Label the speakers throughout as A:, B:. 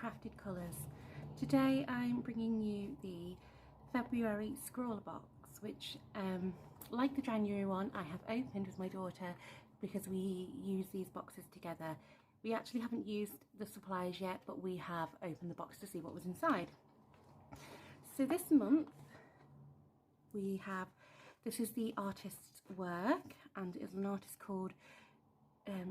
A: Rosiecrafted Colours. Today I'm bringing you the February Scrawlrbox, which like the January one I have opened with my daughter because we use these boxes together. We actually haven't used the supplies yet, but we have opened the box to see what was inside. So this month we have, this is the artist's work, and it's an artist called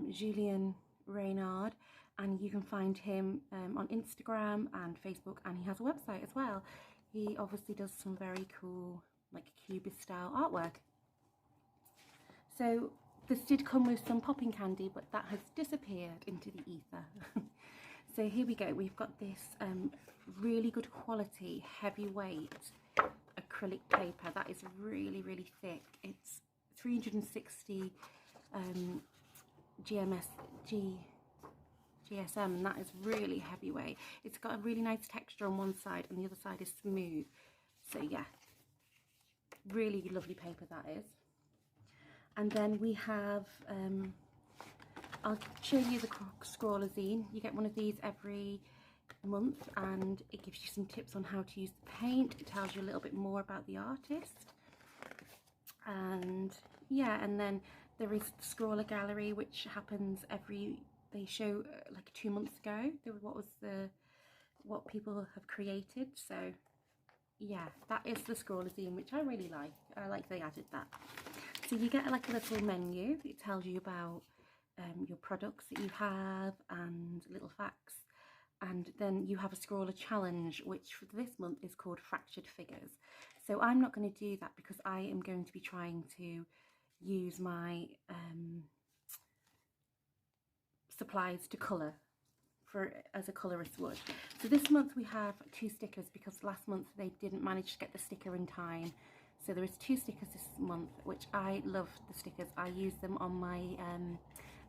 A: Julien Reynard, and you can find him on Instagram and Facebook, and he has a website as well. He obviously does some very cool like cubist style artwork. So this did come with some popping candy, but that has disappeared into the ether. So here we go, we've got this really good quality heavyweight acrylic paper that is really thick. It's 360 GSM, and that is really heavyweight. It's got a really nice texture on one side and the other side is smooth. So yeah, really lovely paper that is. And then we have I'll show you the Scrawlr zine. You get one of these every month and it gives you some tips on how to use the paint. It tells you a little bit more about the artist. And yeah, and then there is the Scrawlr Gallery, which happens they show like 2 months ago what people have created. So yeah, that is the Scrawlr zine, which I really like. I like they added that. So you get like a little menu. It tells you about your products that you have and little facts. And then you have a Scrawlr challenge, which for this month is called Fractured Figures. So I'm not going to do that because I am going to be trying to use my supplies to colour as a colourist would. So this month we have 2 stickers because last month they didn't manage to get the sticker in time. So there is 2 stickers this month, which I love the stickers. I use them on my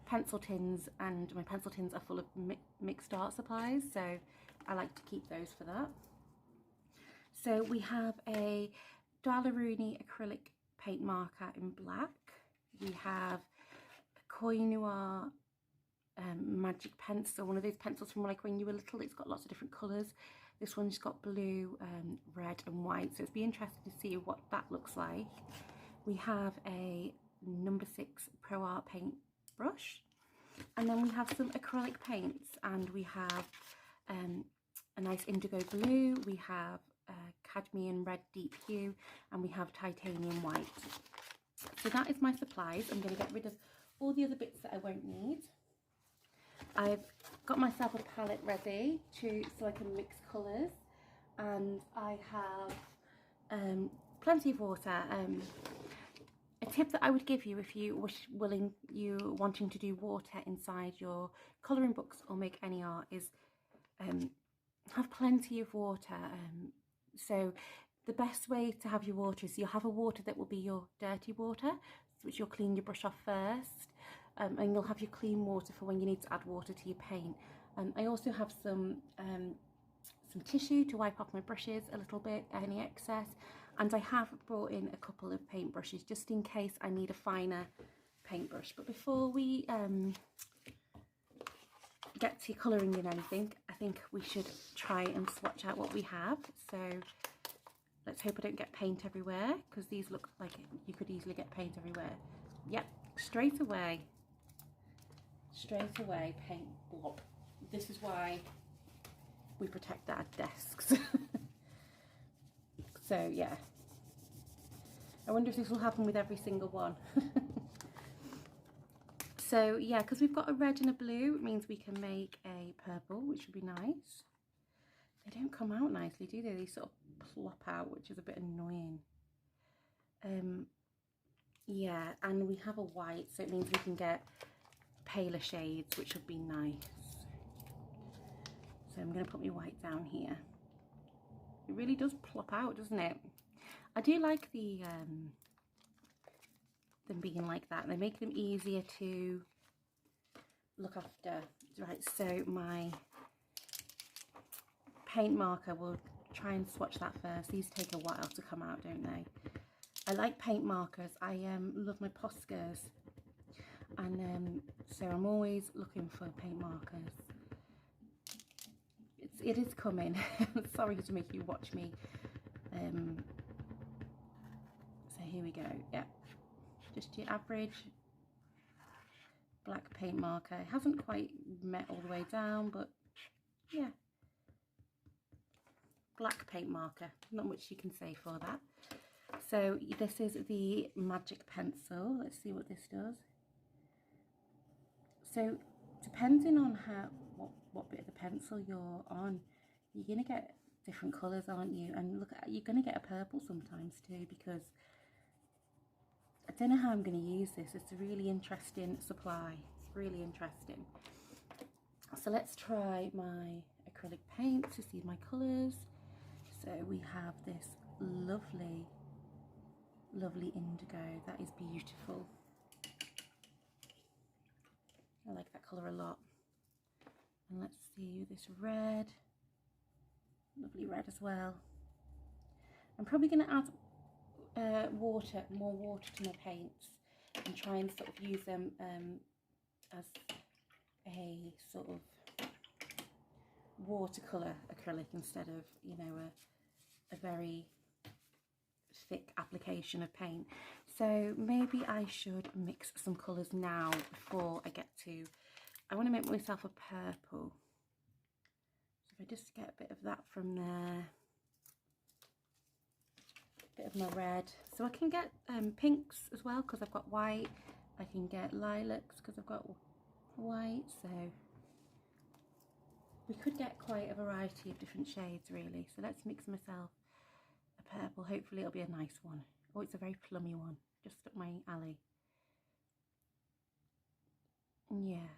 A: pencil tins, and my pencil tins are full of mixed art supplies, so I like to keep those for that. So we have a Scrawlr acrylic paint marker in black. We have a Koi Noir magic pencil, one of those pencils from like when you were little. It's got lots of different colours. This one's got blue, red and white, so it'd be interesting to see what that looks like. We have a number 6 Pro Art paint brush, and then we have some acrylic paints, and we have a nice indigo blue, we have cadmium red deep hue, and we have titanium white. So that is my supplies. I'm going to get rid of all the other bits that I won't need. I've got myself a palette ready so I can mix colours, and I have plenty of water. A tip that I would give you if you wanting to do water inside your colouring books or make any art is have plenty of water. So the best way to have your water is you'll have a water that will be your dirty water, which you'll clean your brush off first, and you'll have your clean water for when you need to add water to your paint. I also have some tissue to wipe off my brushes a little bit, any excess, and I have brought in a couple of paint brushes just in case I need a finer paintbrush. But before we get to colouring in anything, I think we should try and swatch out what we have. So let's hope I don't get paint everywhere, because these look like you could easily get paint everywhere. Yep, straight away paint blob. This is why we protect our desks. So yeah, I wonder if this will happen with every single one. So yeah, because we've got a red and a blue, it means we can make a purple, which would be nice. They don't come out nicely, do they? They sort of plop out, which is a bit annoying. Yeah, and we have a white, so it means we can get paler shades, which would be nice. So I'm going to put my white down here. It really does plop out, doesn't it? I do like them being like that. They make them easier to look after. Right, so my paint marker, we'll try and swatch that first. These take a while to come out, don't they? I like paint markers. I love my Poscas, and so I'm always looking for paint markers. it is coming. Sorry to make you watch me. So here we go. Yeah, just your average black paint marker. It hasn't quite met all the way down, but yeah, black paint marker. Not much you can say for that. So this is the magic pencil. Let's see what this does. So depending on what bit of the pencil you're on, you're gonna get different colours, aren't you? And look, you're gonna get a purple sometimes too, because I don't know how I'm going to use this. It's a really interesting supply. It's really interesting. So let's try my acrylic paint to see my colours. So we have this lovely, lovely indigo. That is beautiful. I like that colour a lot. And let's see this red. Lovely red as well. I'm probably going to add more water to my paints and try and sort of use them as a sort of watercolour acrylic instead of, you know, a very thick application of paint. So maybe I should mix some colours now before I get to, I want to make myself a purple. So if I just get a bit of that from there, bit of my red, so I can get pinks as well because I've got white. I can get lilacs because I've got white, so we could get quite a variety of different shades really. So let's mix myself a purple. Hopefully it'll be a nice one. Oh, it's a very plummy one, just up my alley. Yeah,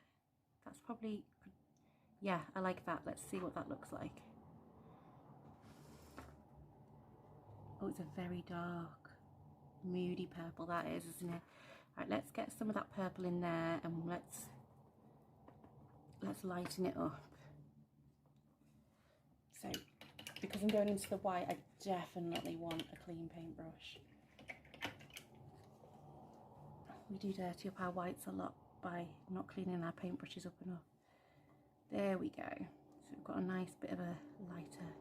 A: that's probably, yeah, I like that. Let's see what that looks like. Oh, it's a very dark, moody purple, that is, isn't it? Right, let's get some of that purple in there and let's lighten it up. So, because I'm going into the white, I definitely want a clean paintbrush. We do dirty up our whites a lot by not cleaning our paintbrushes up enough. There we go. So we've got a nice bit of a lighter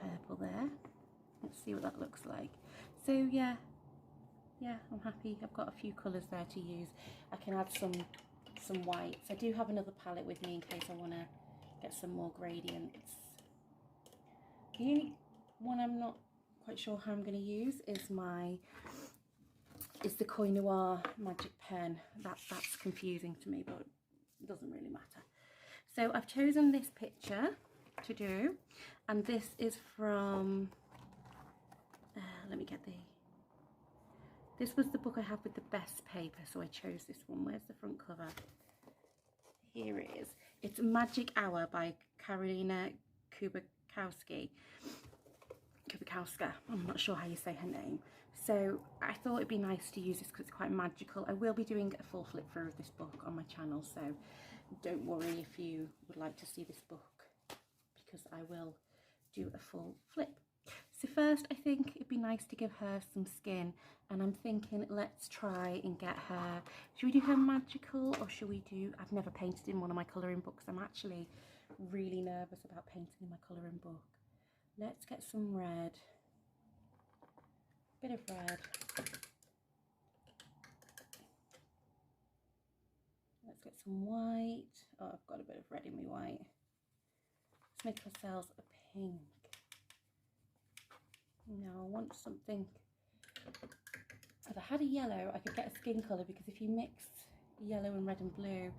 A: purple there. Let's see what that looks like. So yeah, I'm happy. I've got a few colours there to use. I can add some whites. I do have another palette with me in case I want to get some more gradients. The only one I'm not quite sure how I'm going to use is the Koi Noir magic pen. That's confusing to me, but it doesn't really matter. So I've chosen this picture to do, and this is from let me get this was the book I have with the best paper, so I chose this one. Where's the front cover? Here it is. It's Magic Hour by Karolina Kubikowska. I'm not sure how you say her name. So I thought it'd be nice to use this because it's quite magical. I will be doing a full flip through of this book on my channel, so don't worry if you would like to see this book, because I will do a full flip. So first, I think it'd be nice to give her some skin, and I'm thinking let's try and get her, should we do her magical, or should we do, I've never painted in one of my colouring books. I'm actually really nervous about painting in my colouring book. Let's get some red, bit of red. Let's get some white. Oh, I've got a bit of red in my white. Let's make ourselves a pink. Now I want something, if I had a yellow I could get a skin colour, because if you mix yellow and red and blue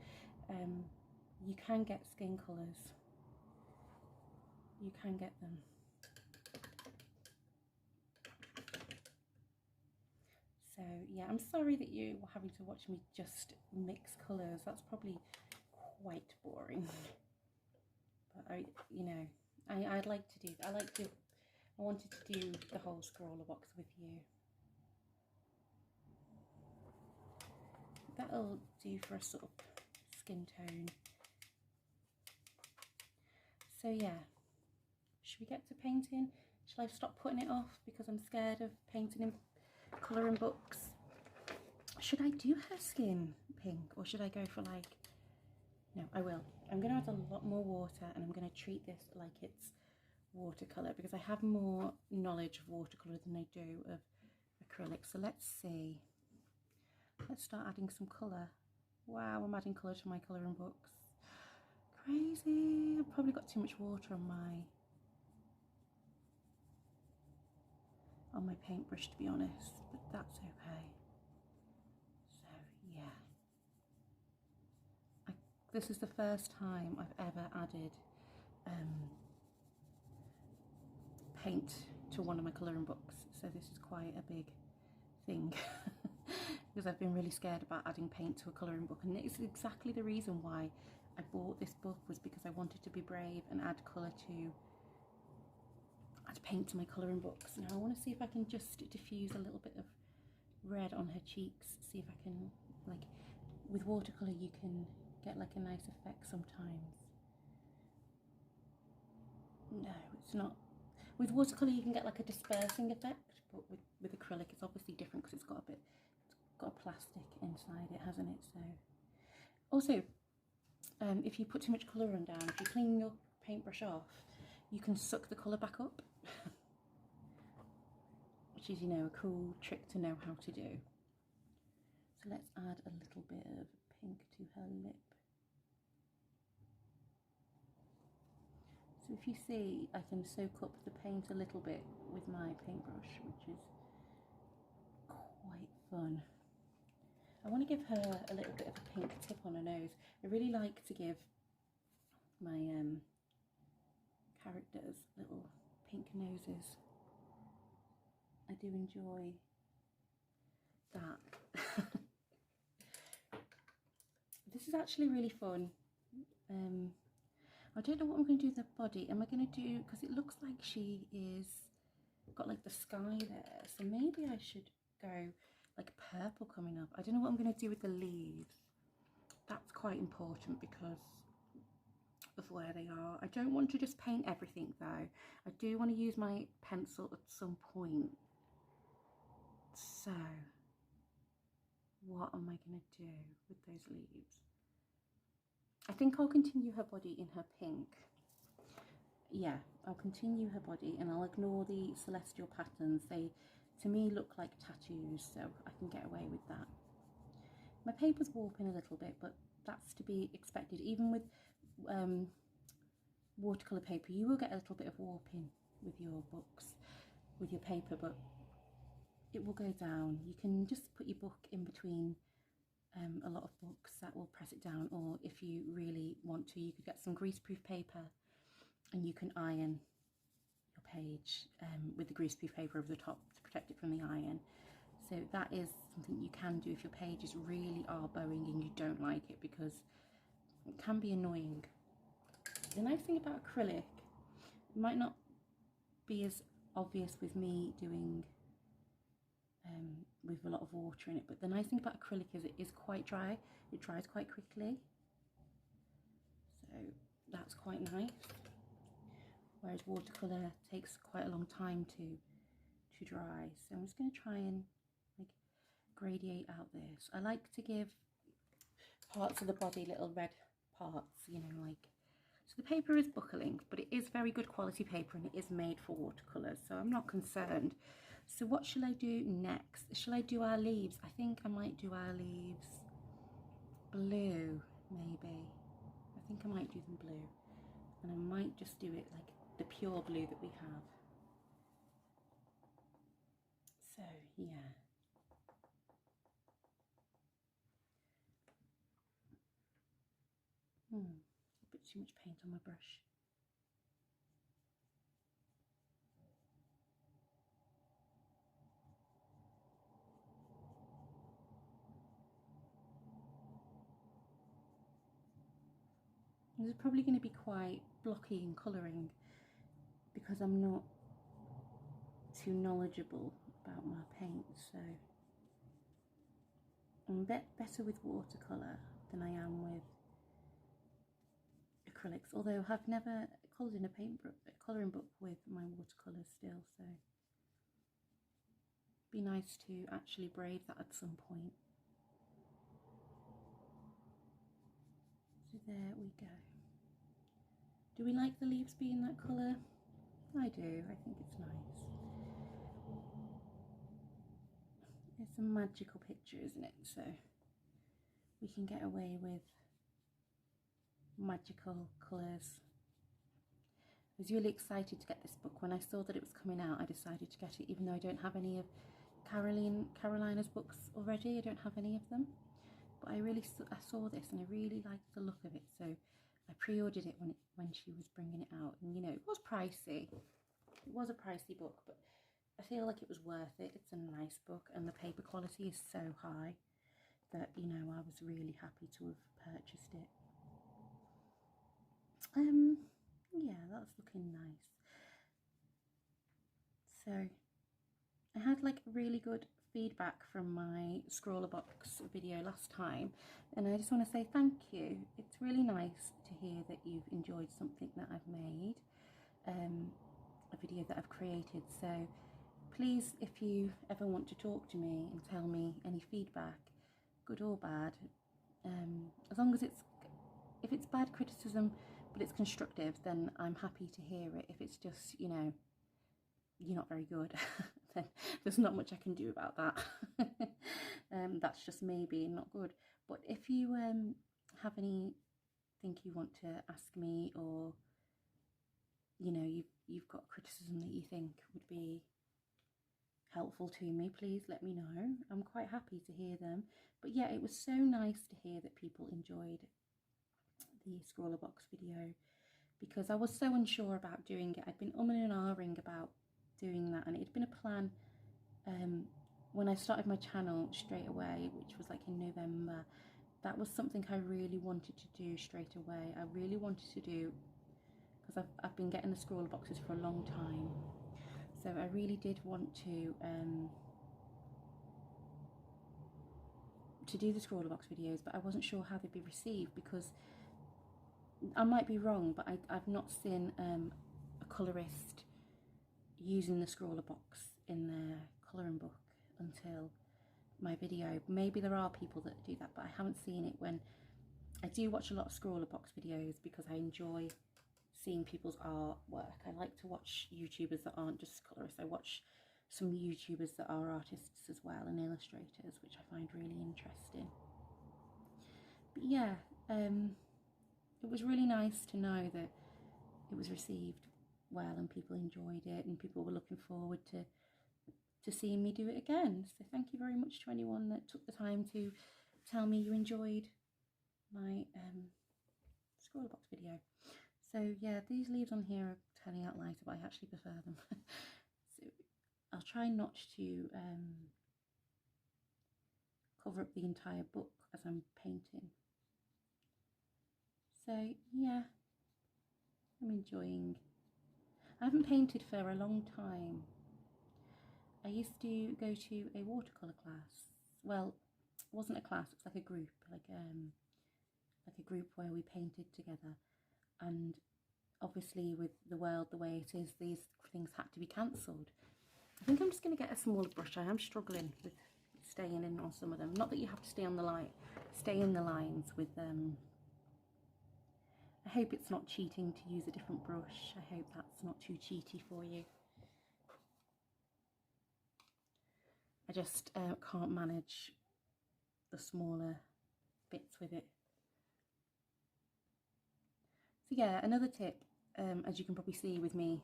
A: you can get skin colours. You can get them. So yeah, I'm sorry that you were having to watch me just mix colours. That's probably quite boring. But I'd like to do, I wanted to do the whole Scrawlrbox with you. That'll do for a sort of skin tone. So yeah, should we get to painting? Shall I stop putting it off because I'm scared of painting in colouring books? Should I do her skin pink, or should I go for like No, I will. I'm going to add a lot more water, and I'm going to treat this like it's watercolour, because I have more knowledge of watercolour than I do of acrylic. So let's see. Let's start adding some colour. Wow, I'm adding colour to my colouring books. Crazy. I've probably got too much water on my paintbrush, to be honest, but that's okay. So yeah, this is the first time I've ever added paint to one of my colouring books, so this is quite a big thing because I've been really scared about adding paint to a colouring book, and it's exactly the reason why I bought this book, was because I wanted to be brave and add colour to paint to my colouring books. Now I want to see if I can just diffuse a little bit of red on her cheeks, see if I can, like, with watercolour you can get like a nice effect sometimes. No, it's not. With watercolour you can get like a dispersing effect, but with acrylic it's obviously different because it's got a plastic inside it, hasn't it? So also, if you put too much colour on down, if you clean your paintbrush off, you can suck the colour back up, which is, you know, a cool trick to know how to do. So let's add a little bit of pink to her lip. So if you see, I can soak up the paint a little bit with my paintbrush, which is quite fun. I want to give her a little bit of a pink tip on her nose. I really like to give my characters little pink noses. I do enjoy that. This is actually really fun. I don't know what I'm going to do with the body. Am I going to do, because it looks like she is got like the sky there, so maybe I should go like purple coming up. I don't know what I'm going to do with the leaves. That's quite important because of where they are. I don't want to just paint everything though. I do want to use my pencil at some point. So what am I going to do with those leaves? I think I'll continue her body in her pink. Yeah, I'll continue her body and I'll ignore the celestial patterns. They, to me, look like tattoos, so I can get away with that. My paper's warping a little bit, but that's to be expected. Even with watercolour paper, you will get a little bit of warping with your books, with your paper, but it will go down. You can just put your book in between a lot of books, that will press it down, or if you really want to, you could get some greaseproof paper and you can iron your page with the greaseproof paper over the top to protect it from the iron. So that is something you can do if your pages really are bowing and you don't like it, because it can be annoying. The nice thing about acrylic, it might not be as obvious with me doing with a lot of water in it, but the nice thing about acrylic is it is quite dry. It dries quite quickly, so that's quite nice, whereas watercolour takes quite a long time to dry. So I'm just going to try and like gradiate out this. I like to give parts of the body little red parts, you know, like, so the paper is buckling, but it is very good quality paper and it is made for watercolours, so I'm not concerned. So what shall I do next? Shall I do our leaves? I think I might do our leaves blue, maybe. I think I might do them blue, and I might just do it like the pure blue that we have. So yeah. A bit too much paint on my brush. This is probably going to be quite blocky in colouring because I'm not too knowledgeable about my paint, so I'm better with watercolour than I am with acrylics, although I've never coloured in a colouring book with my watercolours still, so it'd be nice to actually braid that at some point. So there we go. Do we like the leaves being that colour? I do, I think it's nice. It's a magical picture, isn't it? So we can get away with magical colours. I was really excited to get this book. When I saw that it was coming out, I decided to get it, even though I don't have any of Karolina's books already. I don't have any of them. But I saw this and I really liked the look of it. So I pre-ordered it when she was bringing it out. And, you know, it was pricey. It was a pricey book, but I feel like it was worth it. It's a nice book and the paper quality is so high that, you know, I was really happy to have purchased it. Yeah, that's looking nice. So I had like really good feedback from my Scrawlrbox video last time, and I just want to say thank you. It's really nice to hear that you've enjoyed something that I've made, a video that I've created. So please, if you ever want to talk to me and tell me any feedback, good or bad, as long as if it's bad criticism but it's constructive, then I'm happy to hear it. If it's just, you know, you're not very good, then there's not much I can do about that. That's just me being not good. But if you have anything you want to ask me, or, you know, you've got criticism that you think would be helpful to me, please let me know. I'm quite happy to hear them. But yeah, it was so nice to hear that people enjoyed the Scrawlrbox video, because I was so unsure about doing it. I'd been umming and ahhing about doing that, and it had been a plan when I started my channel straight away, which was like in November. That was something I really wanted to do straight away. I really wanted to do, because I've been getting the Scrawlrboxes for a long time, so I really did want to do the Scrawlrbox videos, but I wasn't sure how they'd be received, because I might be wrong, but I've not seen a colourist using the Scrawlrbox in their colouring book until my video. Maybe there are people that do that, but I haven't seen it. When I do watch a lot of Scrawlrbox videos because I enjoy seeing people's artwork. I like to watch YouTubers that aren't just colourists. I watch some YouTubers that are artists as well, and illustrators, which I find really interesting. But yeah, it was really nice to know that it was received well and people enjoyed it, and people were looking forward to seeing me do it again. So thank you very much to anyone that took the time to tell me you enjoyed my Scrawlrbox video. So yeah, these leaves on here are turning out lighter, but I actually prefer them. So I'll try not to cover up the entire book as I'm painting. So yeah, I'm enjoying. I haven't painted for a long time. I used to go to a watercolour class. Well, it wasn't a class, it was like a group, like a group where we painted together. And obviously with the world the way it is, these things had to be cancelled. I think I'm just going to get a smaller brush. I am struggling with staying in on some of them. Not that you have to stay on the line, stay in the lines with I hope it's not cheating to use a different brush. I hope that's not too cheaty for you. I just can't manage the smaller bits with it. So yeah, another tip, as you can probably see with me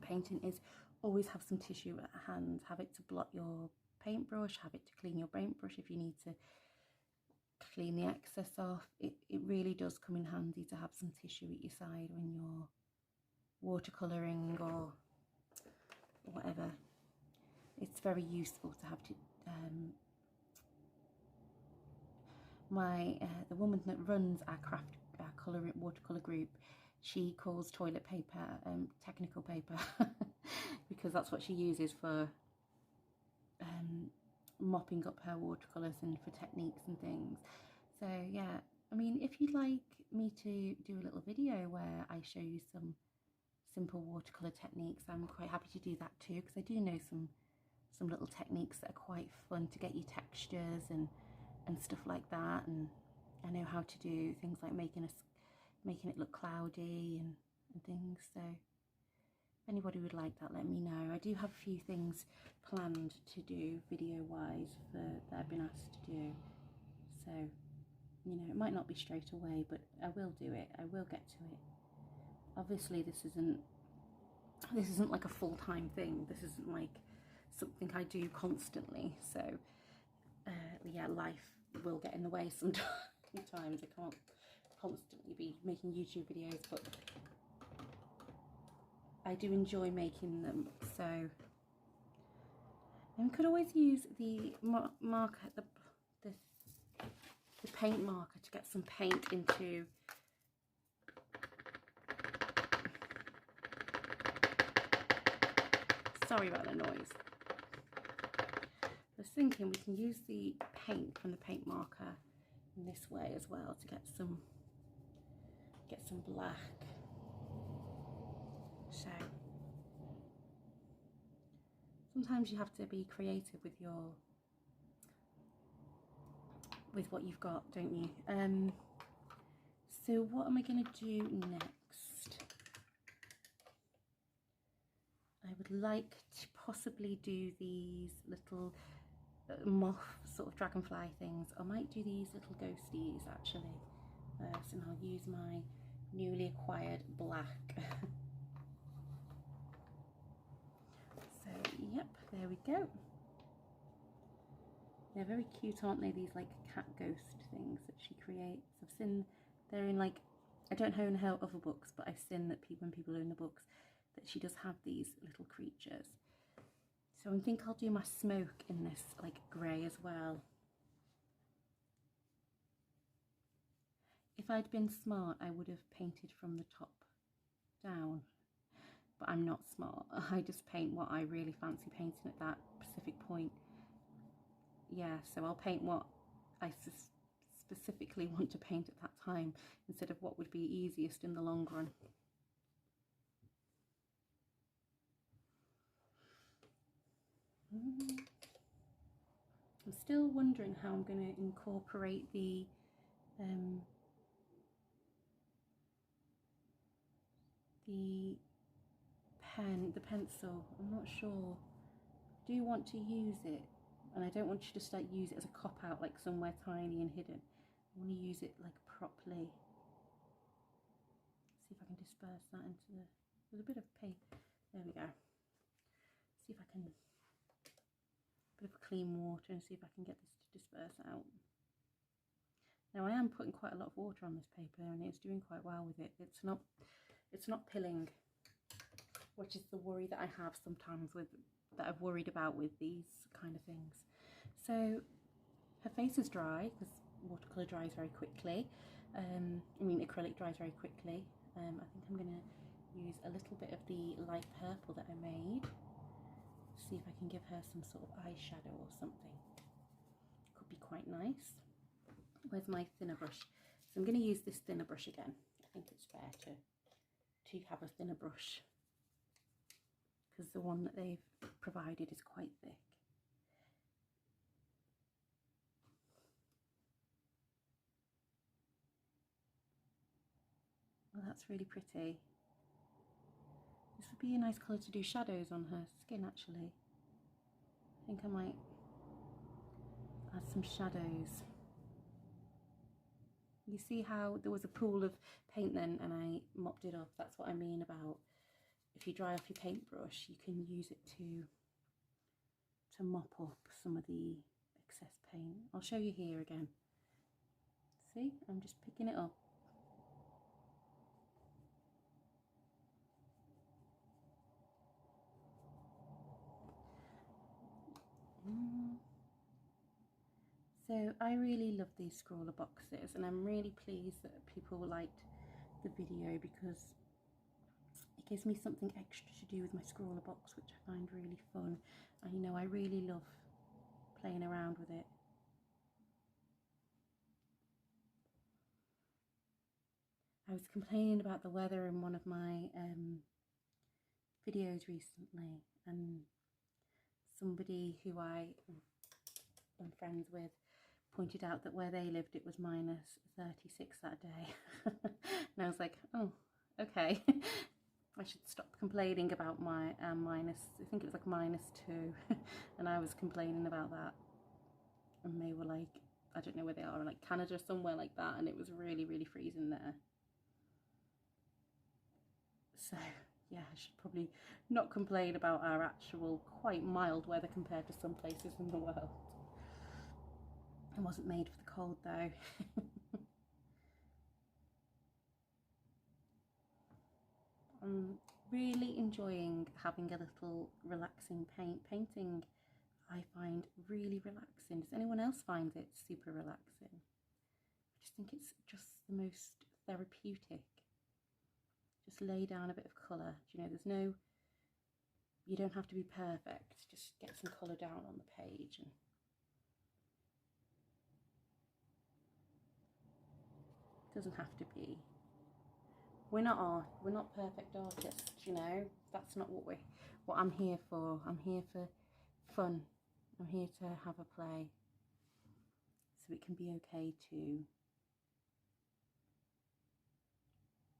A: painting, is always have some tissue at hand. Have it to blot your paintbrush, have it to clean your paintbrush if you need to clean the excess off. It really does come in handy to have some tissue at your side when you're watercolouring or whatever. It's very useful to have to. The woman that runs our watercolour group, she calls toilet paper technical paper because that's what she uses for mopping up her watercolours and for techniques and things. So yeah, I mean, if you'd like me to do a little video where I show you some simple watercolour techniques, I'm quite happy to do that too, because I do know some little techniques that are quite fun to get you textures and stuff like that, and I know how to do things like making it look cloudy and things. So if anybody would like that, let me know. I do have a few things planned to do video wise that I've been asked to do. So, you know, it might not be straight away, but I will do it. I will get to it. Obviously this isn't like a full-time thing. This isn't like something I do constantly. So yeah, life will get in the way sometimes. I can't constantly be making YouTube videos, but I do enjoy making them. So, and we could always use the marker, the paint marker, to get some paint into. Sorry about the noise. I was thinking we can use the paint from the paint marker in this way as well to get some black. So sometimes you have to be creative with what you've got, don't you? So what am I going to do next? I would like to possibly do these little moth sort of dragonfly things. I might do these little ghosties actually first, and I'll use my newly acquired black. So yep, there we go. They're very cute, aren't they? These like cat ghost things that she creates. I've seen they're in, like, I don't own her other books, but I've seen that when people own the books, that she does have these little creatures. So I think I'll do my smoke in this like grey as well. If I'd been smart, I would have painted from the top down, but I'm not smart. I just paint what I really fancy painting at that specific point. Yeah, so I'll paint what I specifically want to paint at that time instead of what would be easiest in the long run. I'm still wondering how I'm going to incorporate the pencil. I'm not sure. I do want to use it, and I don't want you to just like use it as a cop out, like somewhere tiny and hidden. I want to use it like properly. See if I can disperse that into the, there's a bit of paper. There we go. See if I can, a bit of clean water, and see if I can get this to disperse out. Now I am putting quite a lot of water on this paper, and it's doing quite well with it. It's not pilling, which is the worry that I have sometimes that I've worried about with these kind of things. So her face is dry because watercolour dries very quickly. I mean acrylic dries very quickly. I think I'm going to use a little bit of the light purple that I made. See if I can give her some sort of eyeshadow or something. Could be quite nice. Where's my thinner brush? So I'm going to use this thinner brush again. I think it's fair to have a thinner brush, because the one that they've provided is quite thick. Well, that's really pretty. This would be a nice colour to do shadows on her skin actually. I think I might add some shadows. You see how there was a pool of paint then and I mopped it off? That's what I mean about if you dry off your paintbrush, you can use it to mop up some of the excess paint. I'll show you here again. See, I'm just picking it up. So I really love these Scrawlr boxes, and I'm really pleased that people liked the video, because it gives me something extra to do with my Scrawlrbox, which I find really fun. And you know, I really love playing around with it. I was complaining about the weather in one of my videos recently, and somebody who I am friends with pointed out that where they lived it was minus 36 that day. And I was like, oh, okay. I should stop complaining about my minus, I think it was like -2, and I was complaining about that. And they were like, I don't know where they are, like Canada, somewhere like that, and it was really, really freezing there. So yeah, I should probably not complain about our actual quite mild weather compared to some places in the world. It wasn't made for the cold though. I'm really enjoying having a little relaxing painting. I find really relaxing. Does anyone else find it super relaxing? I just think it's just the most therapeutic. Just lay down a bit of colour. You know, there's no, you don't have to be perfect. Just get some colour down on the page and it doesn't have to be. We're not perfect artists, you know. That's not what I'm here for. I'm here for fun. I'm here to have a play. So it can be okay to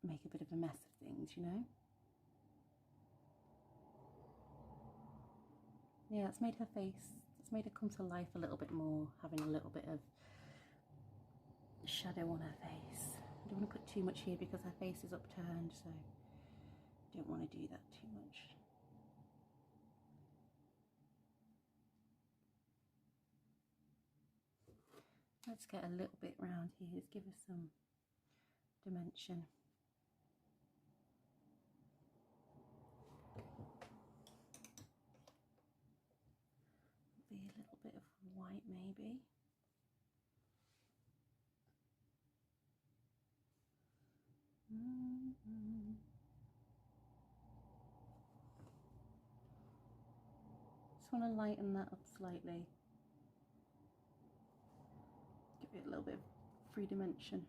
A: make a bit of a mess of things, you know. Yeah, it's made her face, it's made her come to life a little bit more, having a little bit of shadow on her face. I don't want to put too much here because her face is upturned, so I don't want to do that too much. Let's get a little bit round here, let's give her some dimension. Be a little bit of white maybe. Just want to lighten that up slightly. Give it a little bit of free dimension.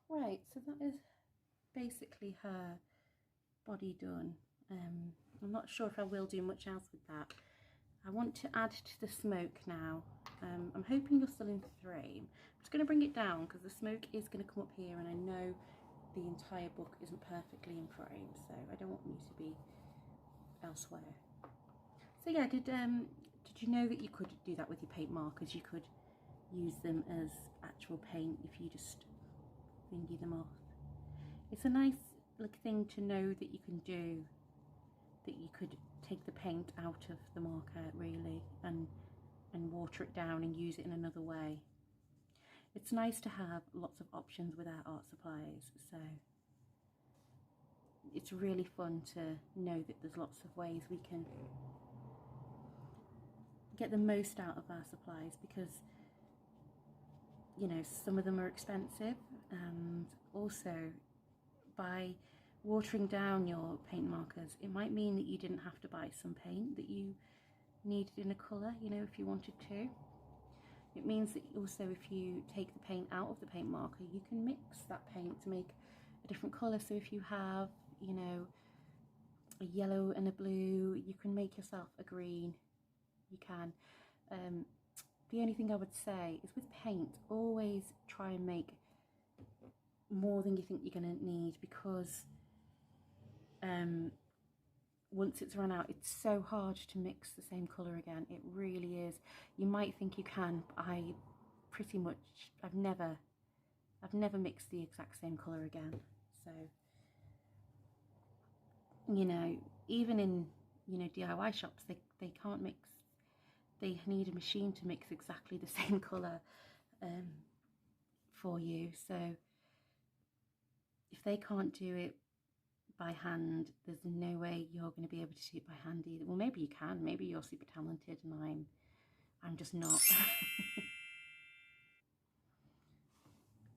A: Right, so that is basically her body done. I'm not sure if I will do much else with that. I want to add to the smoke now. I'm hoping you're still in frame. I'm just going to bring it down because the smoke is going to come up here, and I know the entire book isn't perfectly in frame, so I don't want you to be elsewhere. So yeah, did you know that you could do that with your paint markers? You could use them as actual paint if you just fingy them off. It's a nice like thing to know that you can do, that you could take the paint out of the marker really and water it down and use it in another way. It's nice to have lots of options with our art supplies, so it's really fun to know that there's lots of ways we can get the most out of our supplies, because you know, some of them are expensive, and also by watering down your paint markers, it might mean that you didn't have to buy some paint that you needed in a colour, you know, if you wanted to. It means that also if you take the paint out of the paint marker, you can mix that paint to make a different colour. So if you have, you know, a yellow and a blue, you can make yourself a green. You can. The only thing I would say is with paint, always try and make more than you think you're going to need, because once it's run out, it's so hard to mix the same colour again. It really is. You might think you can, but I've never mixed the exact same colour again. So, you know, even in, you know, DIY shops, they can't mix. They need a machine to mix exactly the same colour for you. So if they can't do it by hand, there's no way you're going to be able to do it by hand either. Well, maybe you can. Maybe you're super talented and I'm just not.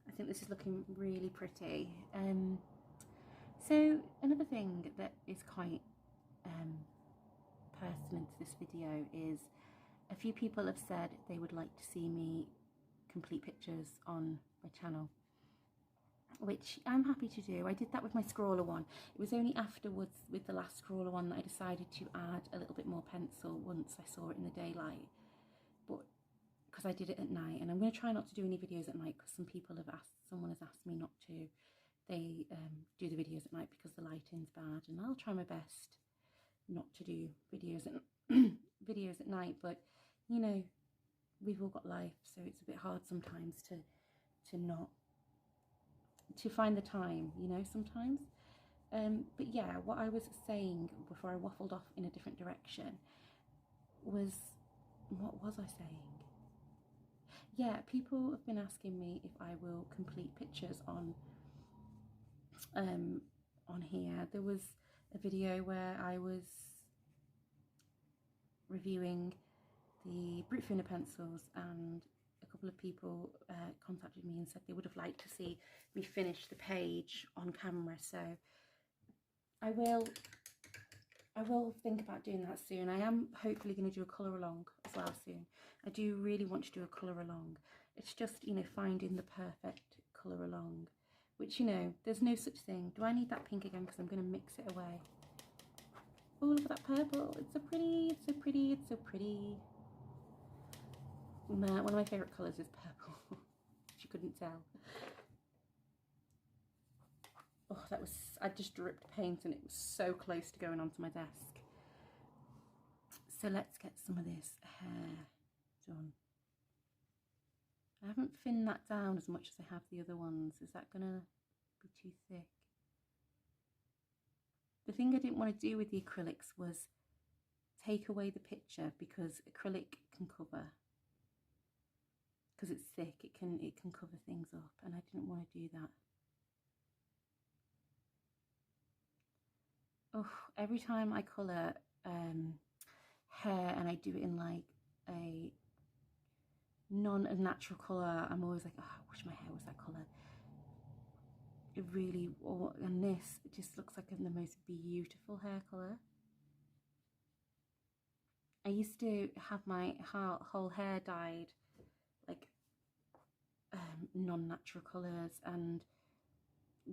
A: I think this is looking really pretty. So another thing that is quite pertinent to this video is a few people have said they would like to see me complete pictures on my channel. which I'm happy to do. I did that with my Scrawlr one. It was only afterwards with the last Scrawlr one that I decided to add a little bit more pencil once I saw it in the daylight, but because I did it at night. And I'm going to try not to do any videos at night because someone has asked me not to. They do the videos at night because the lighting's bad, and I'll try my best not to do videos at night, but you know, we've all got life, so it's a bit hard sometimes to find the time, you know, sometimes. But yeah, what I was saying before I waffled off in a different direction was, what was I saying? Yeah, people have been asking me if I will complete pictures on here. There was a video where I was reviewing the Brute Funer pencils, and a couple of people contacted me and said they would have liked to see me finish the page on camera, so I will think about doing that soon. I am hopefully going to do a colour along as well soon. I do really want to do a colour along. It's just, you know, finding the perfect colour along, which, you know, there's no such thing. Do I need that pink again? Because I'm going to mix it away. Oh, look at that purple. It's so pretty. It's so pretty. It's so pretty. One of my favourite colours is purple, if you couldn't tell. Oh, I just dripped paint and it was so close to going onto my desk. So let's get some of this hair done. I haven't thinned that down as much as I have the other ones. Is that gonna be too thick? The thing I didn't want to do with the acrylics was take away the picture, because acrylic can cover, because it's thick, it can cover things up, and I didn't want to do that. Oh, every time I colour hair and I do it in like a non-natural colour, I'm always like, oh, I wish my hair was that colour. It really, and this, it just looks like the most beautiful hair colour. I used to have my whole hair dyed like non-natural colours, and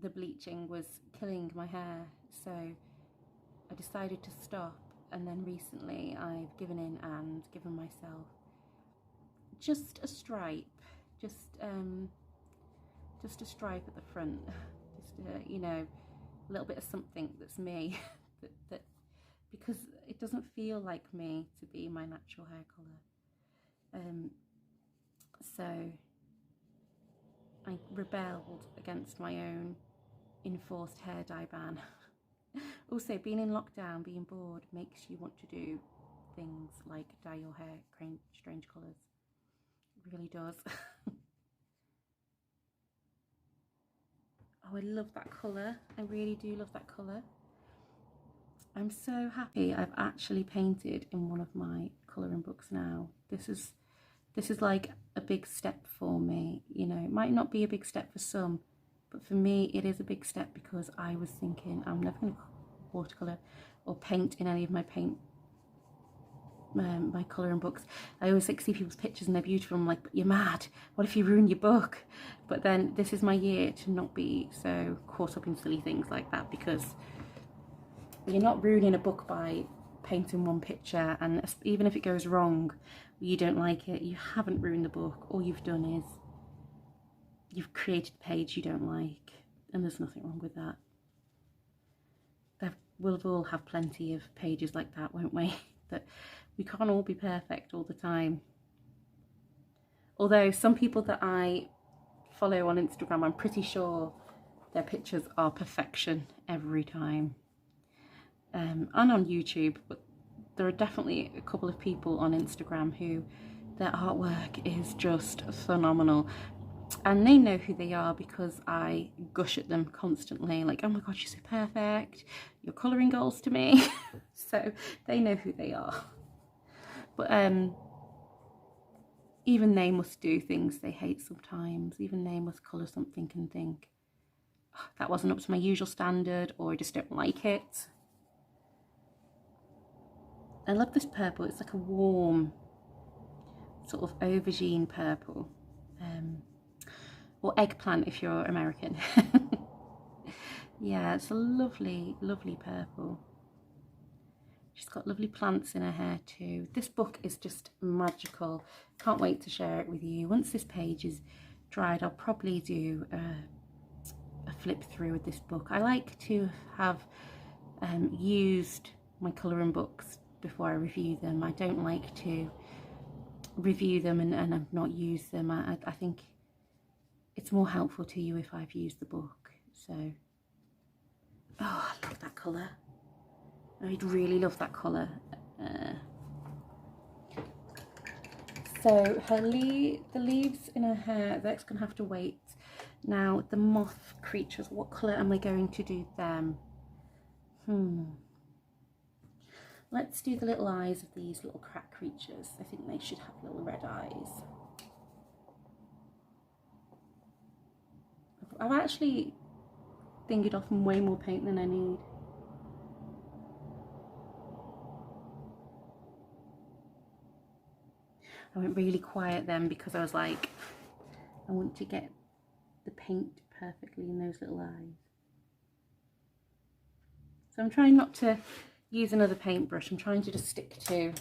A: the bleaching was killing my hair, so I decided to stop. And then recently I've given in and given myself just a stripe, just a stripe at the front, just you know, a little bit of something that's me, that because it doesn't feel like me to be my natural hair colour. So I rebelled against my own enforced hair dye ban. Also, being in lockdown, being bored, makes you want to do things like dye your hair strange colours. It really does. Oh, I love that colour. I really do love that colour. I'm so happy I've actually painted in one of my colouring books now. This is like a big step for me. You know, it might not be a big step for some, but for me it is a big step, because I was thinking I'm never going to watercolour or paint in any of my my colouring books. I always like see people's pictures and they're beautiful. I'm like, but you're mad. What if you ruin your book? But then this is my year to not be so caught up in silly things like that, because you're not ruining a book by painting one picture, and even if it goes wrong, you don't like it, you haven't ruined the book. All you've done is you've created a page you don't like, and there's nothing wrong with that. We'll all have plenty of pages like that, won't we? That we can't all be perfect all the time. Although some people that I follow on Instagram, I'm pretty sure their pictures are perfection every time. And on YouTube, but there are definitely a couple of people on Instagram who their artwork is just phenomenal, and they know who they are because I gush at them constantly, like, oh my god, you're so perfect, you're colouring goals to me. So they know who they are. But even they must do things they hate sometimes. Even they must colour something and think, oh, that wasn't up to my usual standard, or I just don't like it. I love this purple. It's like a warm sort of aubergine purple. or eggplant if you're American. Yeah, it's a lovely, lovely purple. She's got lovely plants in her hair too. This book is just magical. Can't wait to share it with you. Once this page is dried, I'll probably do a flip through with this book. I like to have used my colouring books before I review them. I don't like to review them and I've not used them. I think it's more helpful to you if I've used the book. So, oh, I love that colour. I'd really love that colour. So the leaves in her hair, that's going to have to wait. Now the moth creatures, what colour am I going to do them? Let's do the little eyes of these little crack creatures. I think they should have little red eyes. I've actually thingied off way more paint than I need. I went really quiet then because I was like, I want to get the paint perfectly in those little eyes. So I'm trying not to use another paintbrush. I'm trying to just stick to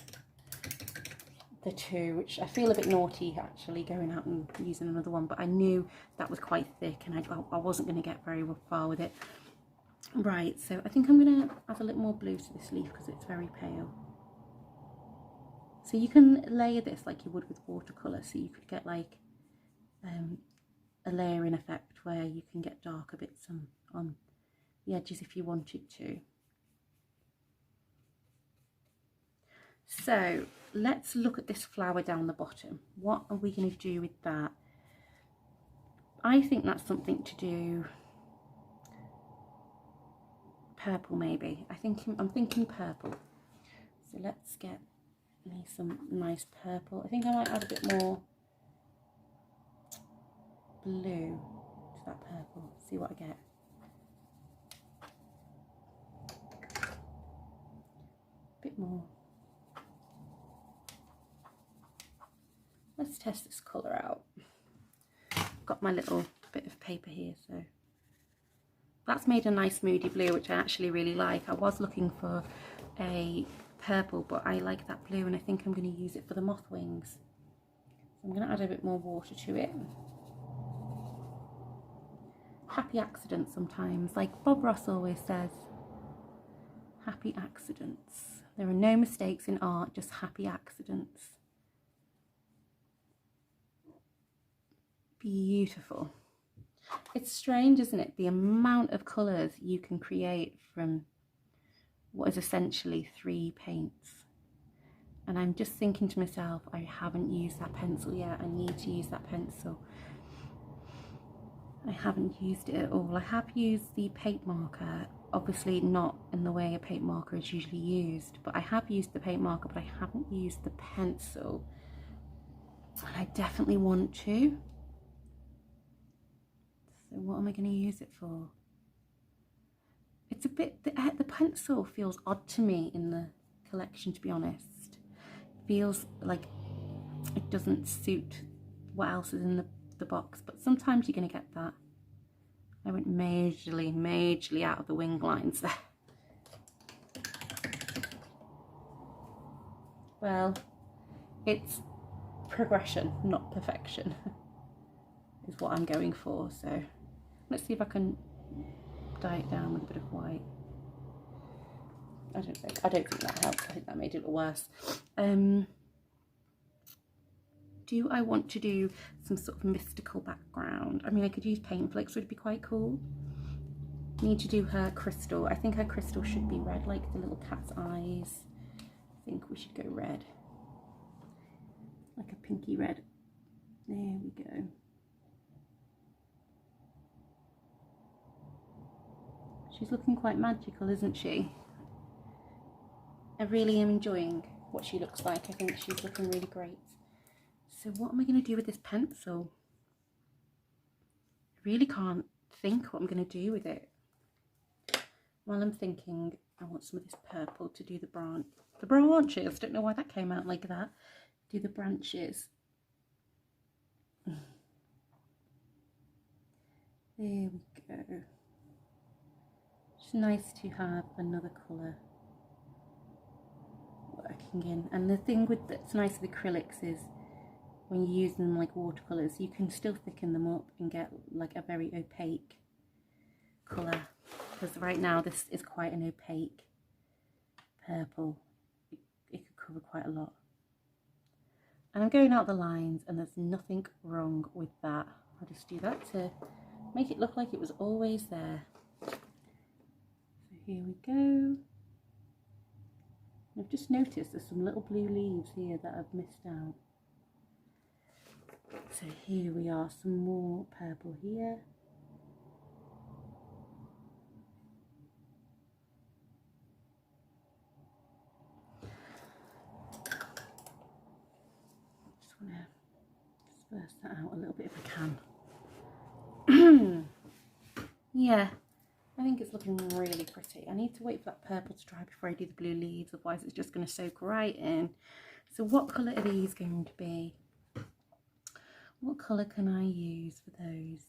A: the two, which I feel a bit naughty actually going out and using another one, but I knew that was quite thick and I wasn't going to get very far with it. Right, so I think I'm going to add a little more blue to this leaf because it's very pale. So you can layer this like you would with watercolour, so you could get like a layering effect where you can get darker bits on the edges if you wanted to. So let's look at this flower down the bottom. What are we going to do with that? I think that's something to do purple maybe. I'm thinking purple. So let's get me some nice purple. I think I might add a bit more blue to that purple. See what I get. A bit more. Let's test this colour out. I've got my little bit of paper here, so that's made a nice moody blue, which I actually really like. I was looking for a purple, but I like that blue and I think I'm going to use it for the moth wings. So I'm going to add a bit more water to it. Happy accidents sometimes, like Bob Ross always says. Happy accidents. There are no mistakes in art, just happy accidents. Beautiful. It's strange, isn't it, the amount of colours you can create from what is essentially 3 paints. And I'm just thinking to myself, I haven't used that pencil yet. I need to use that pencil. I haven't used it at all. I have used the paint marker, obviously not in the way a paint marker is usually used, but I have used the paint marker, but I haven't used the pencil. And I definitely want to. So what am I going to use it for? It's a bit, the pencil feels odd to me in the collection, to be honest. It feels like it doesn't suit what else is in the box, but sometimes you're going to get that. I went majorly out of the wing lines there. Well, it's progression, not perfection, is what I'm going for. So let's see if I can dye it down with a bit of white. I don't think that helps. I think that made it look worse. Do I want to do some sort of mystical background? I mean, I could use paint flicks, would be quite cool. Need to do her crystal. I think her crystal should be red, like the little cat's eyes. I think we should go red, like a pinky red. There we go. She's looking quite magical, isn't she? I really am enjoying what she looks like. I think she's looking really great. So what am I going to do with this pencil? I really can't think what I'm going to do with it. While I'm thinking, I want some of this purple to do the branches. Don't know why that came out like that. Do the branches. There we go. It's nice to have another colour working in. And the thing that's nice with acrylics is when you use them like watercolours, you can still thicken them up and get like a very opaque colour. Because right now this is quite an opaque purple. It could cover quite a lot. And I'm going out the lines, and there's nothing wrong with that. I'll just do that to make it look like it was always there. So here we go. I've just noticed there's some little blue leaves here that I've missed out. So here we are, some more purple here. Just want to disperse that out a little bit if I can. Yeah, I think it's looking really pretty. I need to wait for that purple to dry before I do the blue leaves, otherwise it's just going to soak right in. So what colour are these going to be? What colour can I use for those?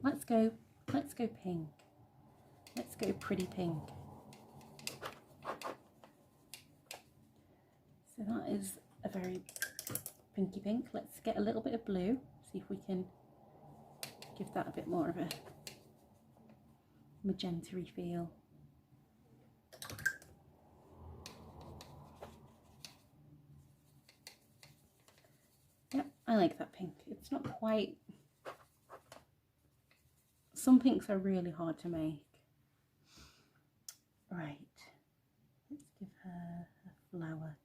A: Let's go pink. Let's go pretty pink. So that is a very pinky pink. Let's get a little bit of blue, see if we can give that a bit more of a magenta-y feel. Yep, I like that pink. It's not quite... Some pinks are really hard to make. Right, let's give her a flower.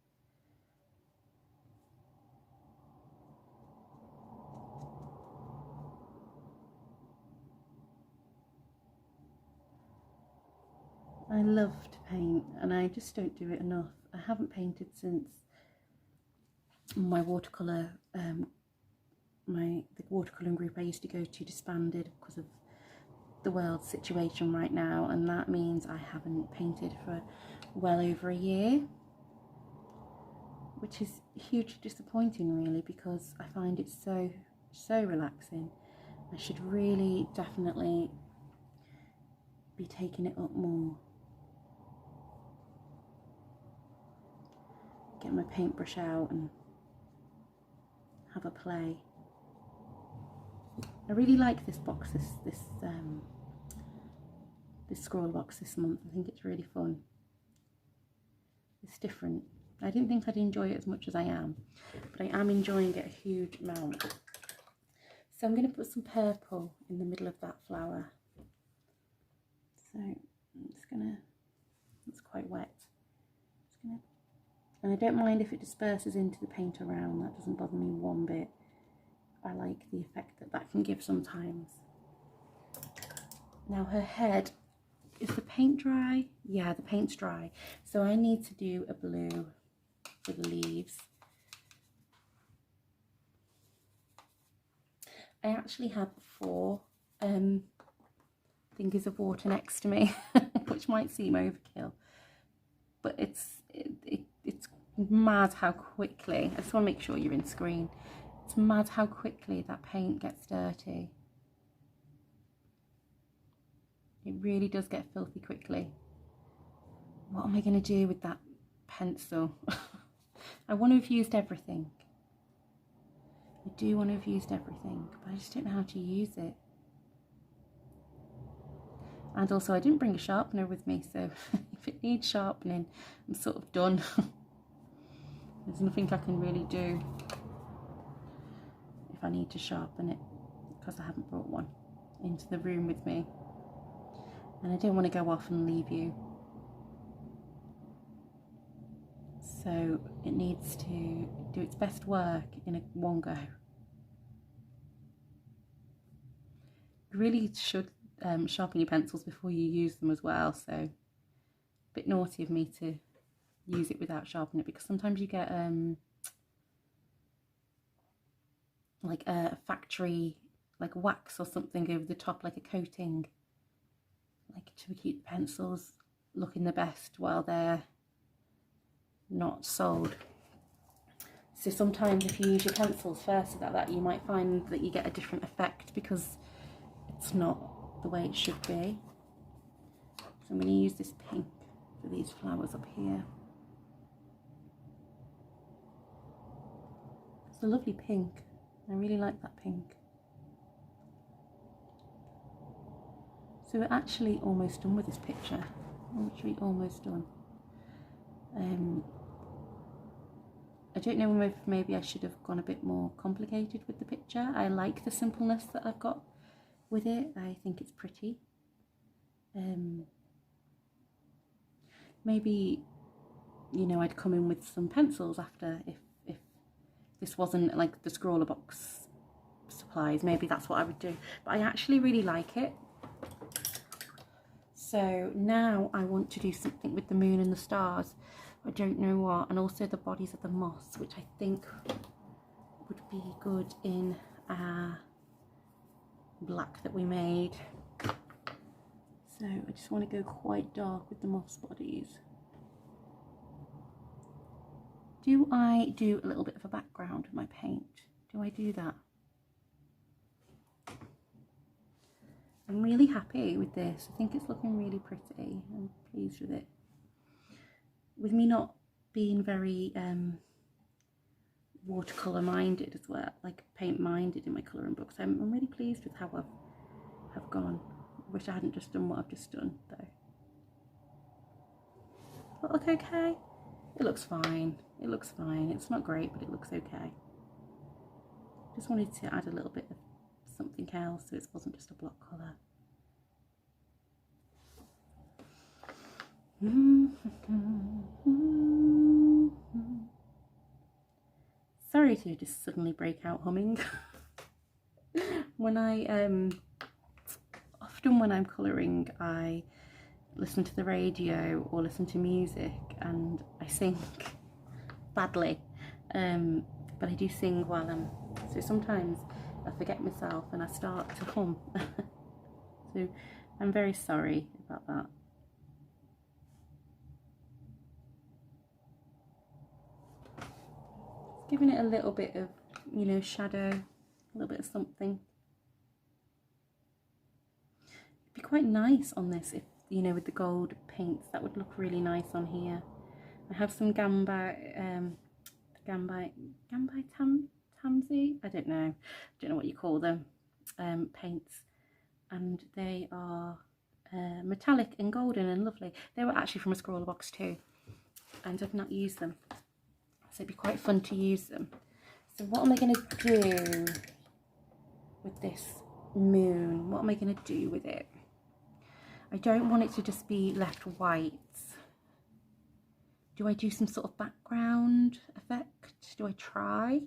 A: I love to paint, and I just don't do it enough. I haven't painted since my watercolour, the watercolouring group I used to go to disbanded because of the world situation right now, and that means I haven't painted for well over a year, which is hugely disappointing really, because I find it so relaxing. I should really definitely be taking it up more. Get my paintbrush out and have a play. I really like this box, this Scrawlrbox this month. I think it's really fun. It's different. I didn't think I'd enjoy it as much as I am, but I am enjoying it a huge amount. So I'm going to put some purple in the middle of that flower. So I'm just going to, it's quite wet. Just going to, and I don't mind if it disperses into the paint around, that doesn't bother me one bit. I like the effect that that can give sometimes. Now her head, is the paint dry? Yeah, the paint's dry. So I need to do a blue for the leaves. I actually have 4 fingers of water next to me, which might seem overkill, but it's mad how quickly, I just want to make sure you're in screen, it's mad how quickly that paint gets dirty. It really does get filthy quickly. What am I going to do with that pencil? I want to have used everything. I do want to have used everything, but I just don't know how to use it. And also I didn't bring a sharpener with me, so if it needs sharpening, I'm sort of done. There's nothing I can really do if I need to sharpen it, because I haven't brought one into the room with me. And I don't want to go off and leave you. So it needs to do its best work in one go. You really should sharpen your pencils before you use them as well, so a bit naughty of me to use it without sharpening it, because sometimes you get like a factory like wax or something over the top, like a coating, like to keep the pencils looking the best while they're not sold. So sometimes if you use your pencils first like that, you might find that you get a different effect, because it's not the way it should be. So I'm going to use this pink for these flowers up here. It's a lovely pink. I really like that pink. So we're actually almost done with this picture. Literally almost done. I don't know if maybe I should have gone a bit more complicated with the picture. I like the simpleness that I've got with it. I think it's pretty. Maybe, you know, I'd come in with some pencils after if this wasn't like the Scrawlrbox supplies. Maybe that's what I would do. But I actually really like it. So now I want to do something with the moon and the stars. I don't know what, and also the bodies of the moths, which I think would be good in black that we made. So I just want to go quite dark with the moths' bodies. Do I do a little bit of a background with my paint? Do I do that? I'm really happy with this. I think it's looking really pretty. I'm pleased with it. With me not being very watercolour minded as well, like paint minded in my colouring books, I'm really pleased with how I've gone. I wish I hadn't just done what I've just done though. But look okay? It looks fine. It looks fine. It's not great, but it looks okay. Just wanted to add a little bit of something else so it wasn't just a block colour. Sorry to just suddenly break out humming. When often when I'm colouring, I listen to the radio or listen to music and I sing badly, but I do sing while so sometimes I forget myself and I start to hum. So I'm very sorry about that. Giving it a little bit of, you know, shadow, a little bit of something. It'd be quite nice on this if, you know, with the gold paints, that would look really nice on here. I have some Tansy, I don't know what you call them, paints, and they are metallic and golden and lovely. They were actually from a Scrawlrbox too, and I've not used them. So it'd be quite fun to use them. So what am I going to do with this moon? What am I going to do with it? I don't want it to just be left white. Do I do some sort of background effect? Do I try?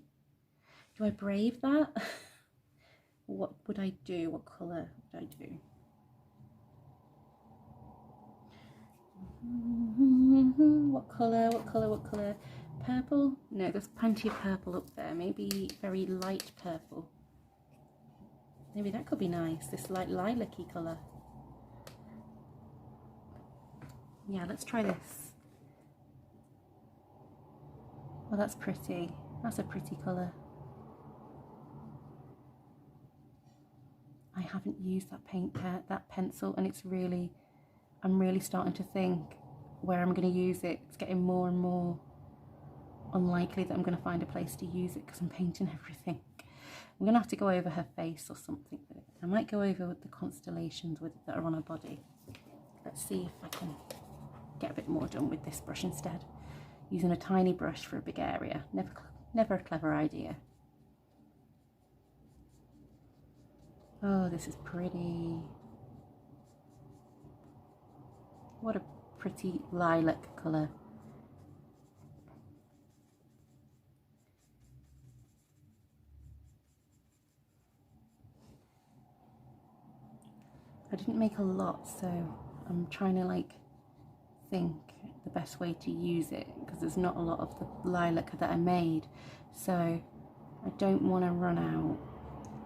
A: Do I brave that? What would I do? What colour would I do? What colour? What colour? What colour? Purple? No, there's plenty of purple up there. Maybe very light purple. Maybe that could be nice. This light lilac-y colour. Yeah, let's try this. Oh, that's pretty. That's a pretty colour. I haven't used that that pencil, and I'm really starting to think where I'm going to use it. It's getting more and more unlikely that I'm going to find a place to use it because I'm painting everything. I'm going to have to go over her face or something with it. I might go over with the constellations that are on her body. Let's see if I can get a bit more done with this brush instead. Using a tiny brush for a big area. Never a clever idea. Oh, this is pretty. What a pretty lilac colour. I didn't make a lot, so I'm trying to like think the best way to use it because there's not a lot of the lilac that I made, so I don't want to run out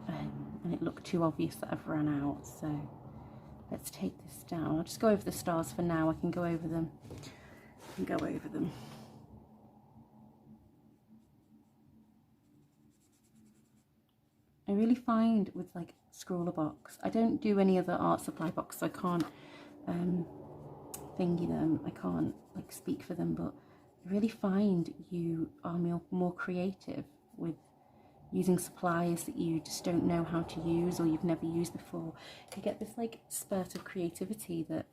A: and it look too obvious that I've run out. So let's take this down. I'll just go over the stars for now. I can go over them. I really find with like Scrawlrbox, I don't do any other art supply box, so I can't thingy them, I can't like speak for them, but I really find you are more creative with using supplies that you just don't know how to use or you've never used before. You get this like spurt of creativity that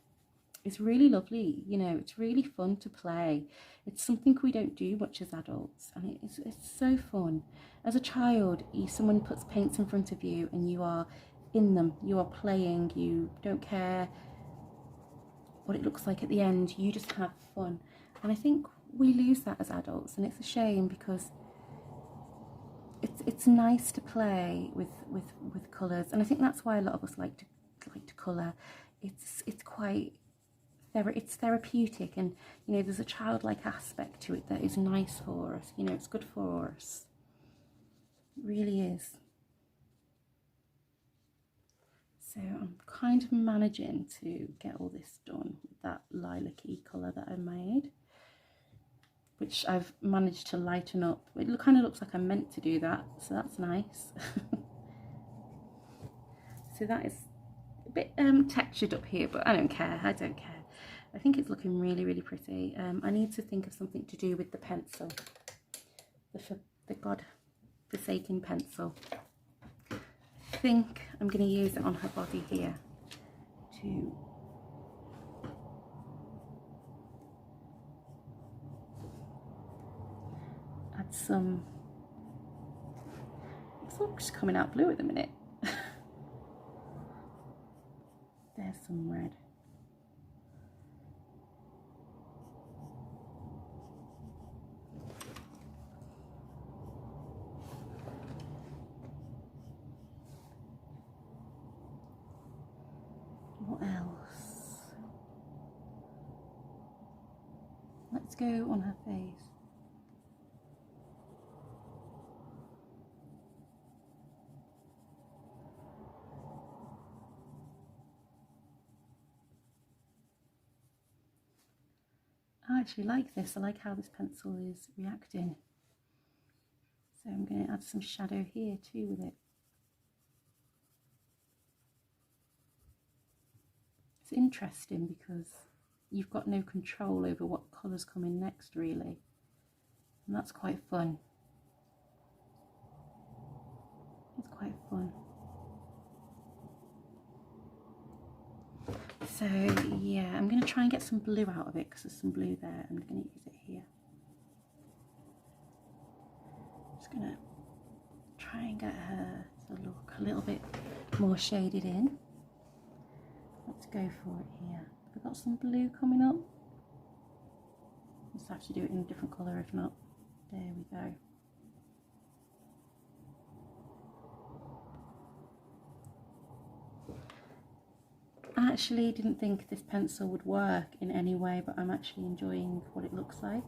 A: is really lovely, you know. It's really fun to play. It's something we don't do much as adults, and it's so fun. As a child, someone puts paints in front of you and you are in them, you are playing, you don't care what it looks like at the end, you just have fun. And I think we lose that as adults, and it's a shame, because it's nice to play with colours, and I think that's why a lot of us like to colour. It's quite it's therapeutic, and you know, there's a childlike aspect to it that is nice for us. You know, it's good for us. It really is. So I'm kind of managing to get all this done with that lilac-y colour that I made, which I've managed to lighten up. It kind of looks like I meant to do that, so that's nice. So that is a bit textured up here, but I don't care. I don't care. I think it's looking really, really pretty. I need to think of something to do with the pencil, the God-forsaken pencil. I think I'm going to use it on her body here to add some. It's all just coming out blue at the minute. There's some red. What else? Let's go on her face. I actually like this. I like how this pencil is reacting. So I'm going to add some shadow here too with it. It's interesting because you've got no control over what colours come in next, really, and that's quite fun. It's quite fun. So yeah, I'm going to try and get some blue out of it because there's some blue there. I'm going to use it here. Just going to try and get her to look a little bit more shaded in. Let's go for it here. We've got some blue coming up. Just have to do it in a different colour if not. There we go. I actually didn't think this pencil would work in any way, but I'm actually enjoying what it looks like.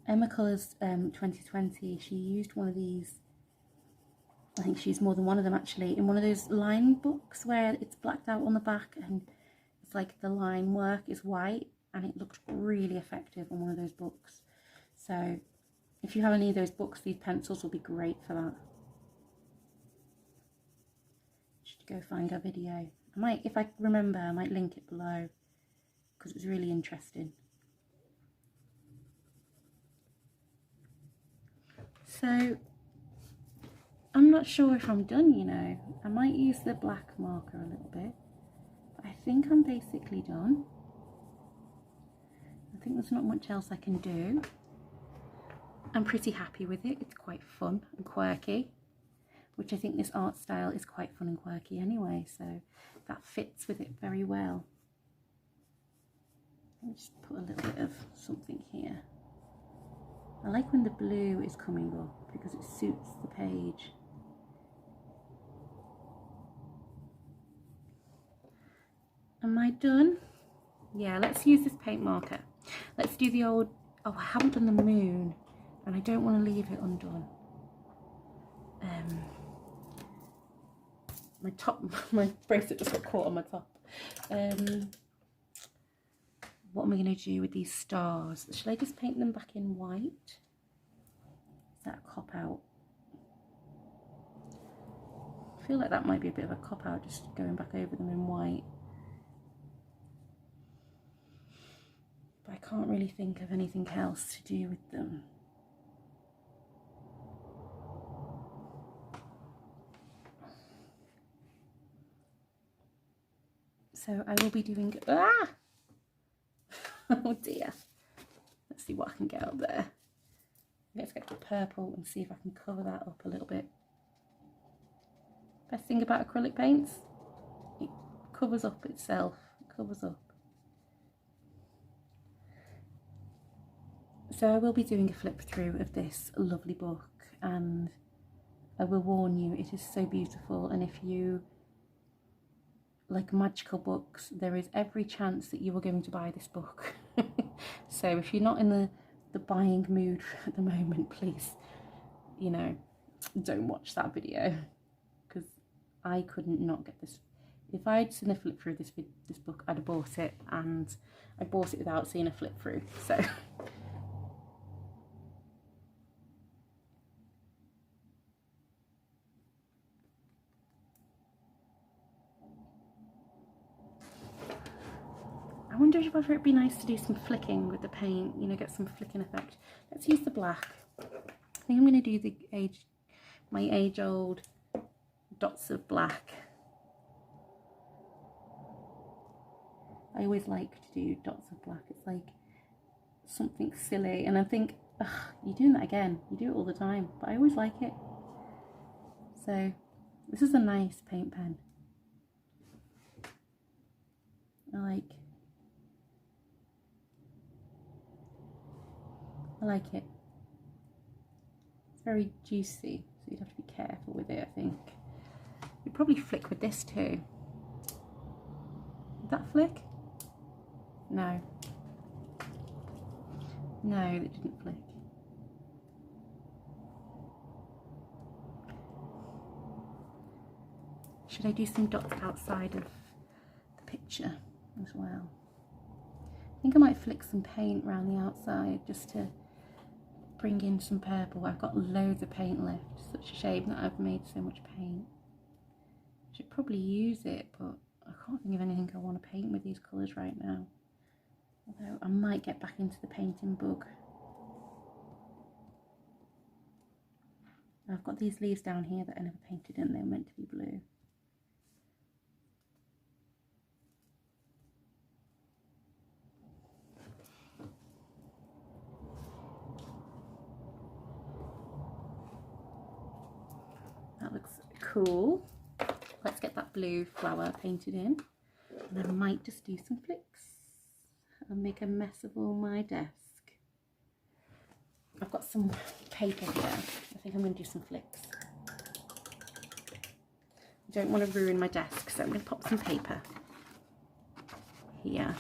A: Emma Colours 2020, she used one of these, I think she used more than one of them actually, in one of those line books where it's blacked out on the back and it's like the line work is white, and it looked really effective on one of those books. So if you have any of those books, these pencils will be great for that. Just go find her video. I might, if I remember, I might link it below because it was really interesting. So I'm not sure if I'm done, you know. I might use the black marker a little bit, but I think I'm basically done. I think there's not much else I can do. I'm pretty happy with it. It's quite fun and quirky, which I think this art style is quite fun and quirky anyway, so that fits with it very well. Let me just put a little bit of something here. I like when the blue is coming up because it suits the page. Am I done? Yeah, let's use this paint marker. Let's do the old, oh, I haven't done the moon and I don't want to leave it undone. My top, my bracelet just got caught on my top. What am I going to do with these stars? Should I just paint them back in white? Is that a cop out? feel like that might be a bit of a cop-out, just going back over them in white. But I can't really think of anything else to do with them. So I will be doing, oh dear. Let's see what I can get up there. Let's get the purple and see if I can cover that up a little bit. Best thing about acrylic paints, it covers up itself, it covers up. So I will be doing a flip through of this lovely book, and I will warn you, it is so beautiful, and if you like magical books, there is every chance that you are going to buy this book. So if you're not in the buying mood at the moment, please, you know, don't watch that video, because I couldn't not get this. If I'd seen a flip through this book, I'd have bought it, and I bought it without seeing a flip through. So I wonder whether it'd be nice to do some flicking with the paint, you know, get some flicking effect. Let's use the black. I think I'm going to do my age-old dots of black. I always like to do dots of black. It's like something silly, and I think, ugh, you're doing that again. You do it all the time, but I always like it. So this is a nice paint pen. I like it. It's very juicy, so you'd have to be careful with it, I think. You'd probably flick with this too. Did that flick? No. No, it didn't flick. Should I do some dots outside of the picture as well? I think I might flick some paint around the outside just to bring in some purple. I've got loads of paint left. Such a shame that I've made so much paint. I should probably use it, but I can't think of anything I want to paint with these colours right now. Although I might get back into the painting bug. I've got these leaves down here that I never painted in. They were meant to be blue. That looks cool. Let's get that blue flower painted in. And I might just do some flicks and make a mess of all my desk. I've got some paper here. I think I'm going to do some flicks. I don't want to ruin my desk, so I'm going to pop some paper here.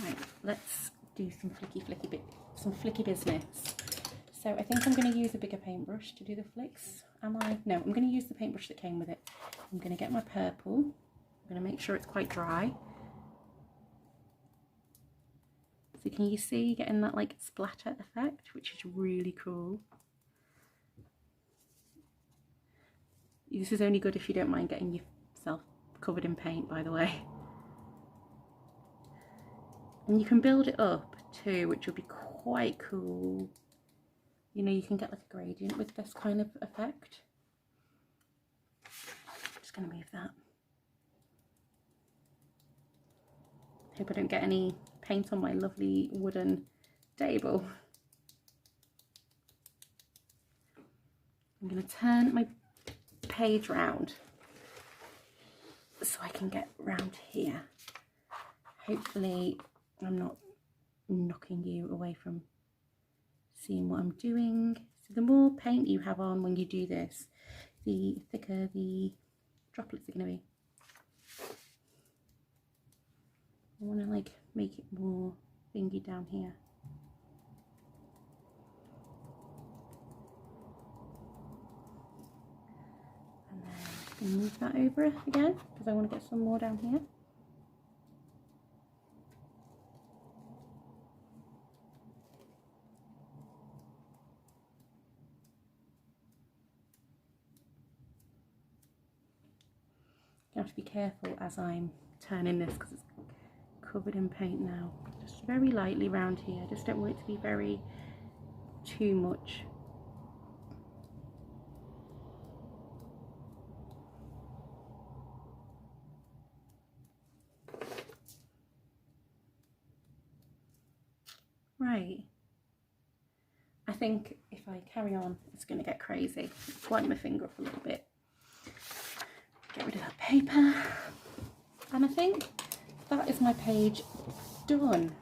A: Right, let's do some flicky business. So I think I'm going to use a bigger paintbrush to do the flicks. Am I? No, I'm going to use the paintbrush that came with it. I'm going to get my purple. I'm going to make sure it's quite dry. So can you see getting that like splatter effect, which is really cool. This is only good if you don't mind getting yourself covered in paint, by the way. And you can build it up too, which will be quite cool. You know, you can get like a gradient with this kind of effect. Just going to move that. Hope I don't get any paint on my lovely wooden table. I'm going to turn my page round so I can get round here. Hopefully I'm not knocking you away from seeing what I'm doing. So the more paint you have on when you do this, the thicker the droplets are going to be. I want to like make it more thingy down here. And then move that over again because I want to get some more down here. gonna have to be careful as I'm turning this because it's covered in paint now. Just very lightly around here. I just don't want it to be very too much. Right. I think if I carry on, it's going to get crazy. Wipe my finger off a little bit. Get rid of that paper. And I think that is my page done.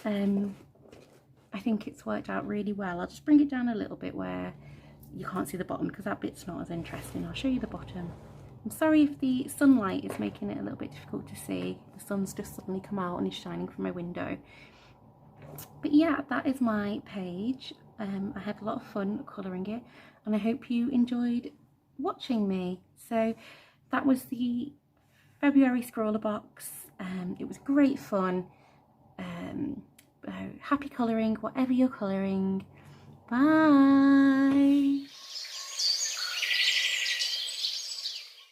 A: I think it's worked out really well. I'll just bring it down a little bit where you can't see the bottom because that bit's not as interesting. I'll show you the bottom. I'm sorry if the sunlight is making it a little bit difficult to see. The sun's just suddenly come out and is shining from my window. But yeah, that is my page. I had a lot of fun colouring it and I hope you enjoyed watching me. So that was the February Scrawlrbox. It was great fun. Happy colouring, whatever you're colouring. Bye!